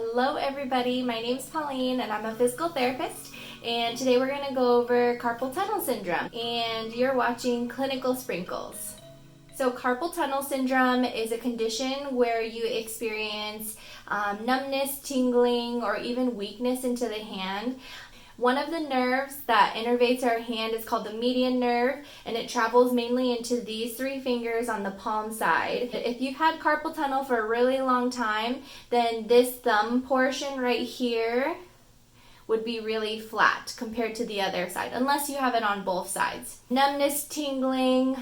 Hello everybody, my name is Pauline and I'm a physical therapist, and today we're going to go over carpal tunnel syndrome, and you're watching Clinical Sprinkles. So carpal tunnel syndrome is a condition where you experience numbness, tingling, or even weakness into the hand. One of the nerves that innervates our hand is called the median nerve, and it travels mainly into these three fingers on the palm side. If you've had carpal tunnel for a really long time, then this thumb portion right here would be really flat compared to the other side, unless you have it on both sides. Numbness, tingling,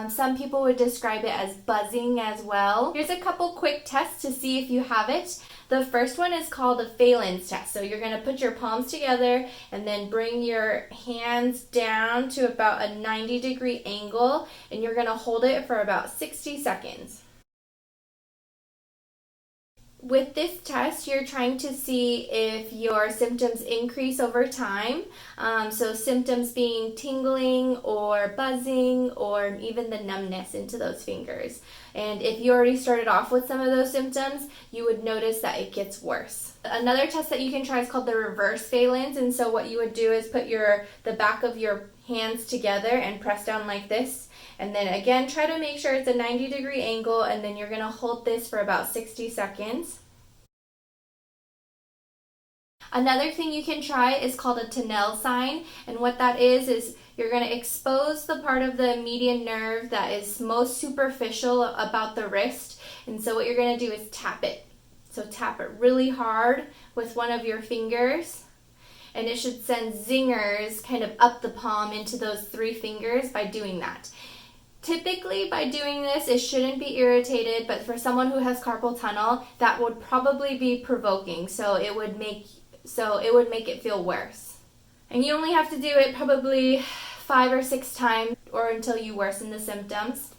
some people would describe it as buzzing as well. Here's a couple quick tests to see if you have it. The first one is called a phalanx test. So you're going to put your palms together and then bring your hands down to about a 90-degree angle, and you're going to hold it for about 60 seconds. With this test, you're trying to see if your symptoms increase over time. So symptoms being tingling or buzzing or even the numbness into those fingers. And if you already started off with some of those symptoms, you would notice that it gets worse. Another test that you can try is called the reverse phalanx. And so what you would do is put the back of your hands together and press down like this. And then again, try to make sure it's a 90-degree angle, and then you're going to hold this for about 60 seconds. Another thing you can try is called a Tinnell Sign, and what that is you're going to expose the part of the median nerve that is most superficial about the wrist, and so what you're going to do is tap it. So tap it really hard with one of your fingers, and it should send zingers kind of up the palm into those three fingers by doing that. Typically, by doing this, it shouldn't be irritated, but for someone who has carpal tunnel, that would probably be provoking, so it would make it feel worse. And you only have to do it probably 5 or 6 times or until you worsen the symptoms.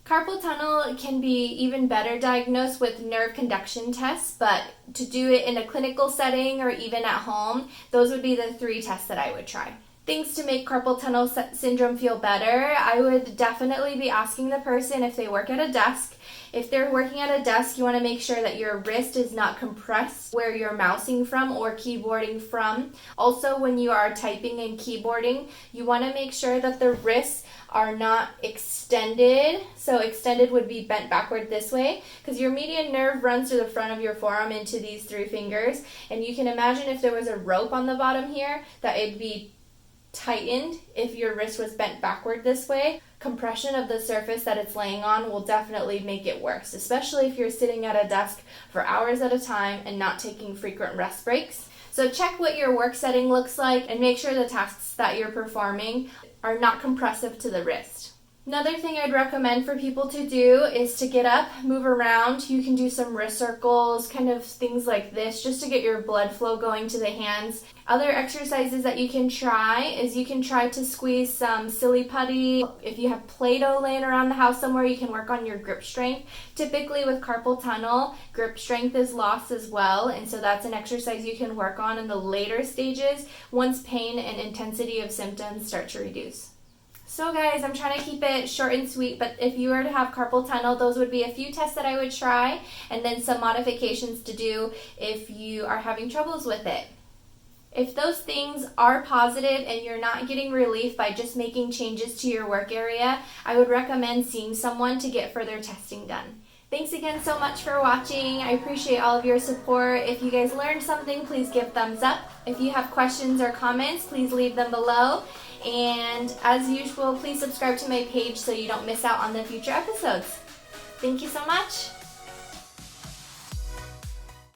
Carpal tunnel can be even better diagnosed with nerve conduction tests, but to do it in a clinical setting or even at home, those would be the 3 tests that I would try. Things to make carpal tunnel syndrome feel better, I would definitely be asking the person if they work at a desk. If they're working at a desk, you want to make sure that your wrist is not compressed where you're mousing from or keyboarding from. Also, when you are typing and keyboarding, you want to make sure that the wrists are not extended. So extended would be bent backward this way, because your median nerve runs through the front of your forearm into these 3 fingers. And you can imagine if there was a rope on the bottom here, that it'd be tightened if your wrist was bent backward this way. Compression of the surface that it's laying on will definitely make it worse, especially if you're sitting at a desk for hours at a time and not taking frequent rest breaks. So check what your work setting looks like and make sure the tasks that you're performing are not compressive to the wrist. Another thing I'd recommend for people to do is to get up, move around. You can do some wrist circles, kind of things like this, just to get your blood flow going to the hands. Other exercises that you can try is you can try to squeeze some silly putty. If you have Play-Doh laying around the house somewhere, you can work on your grip strength. Typically with carpal tunnel, grip strength is lost as well, and so that's an exercise you can work on in the later stages once pain and intensity of symptoms start to reduce. So guys, I'm trying to keep it short and sweet, but if you were to have carpal tunnel, those would be a few tests that I would try, and then some modifications to do if you are having troubles with it. If those things are positive and you're not getting relief by just making changes to your work area, I would recommend seeing someone to get further testing done. Thanks again so much for watching. I appreciate all of your support. If you guys learned something, please give thumbs up. If you have questions or comments, please leave them below. And as usual, please subscribe to my page so you don't miss out on the future episodes. Thank you so much.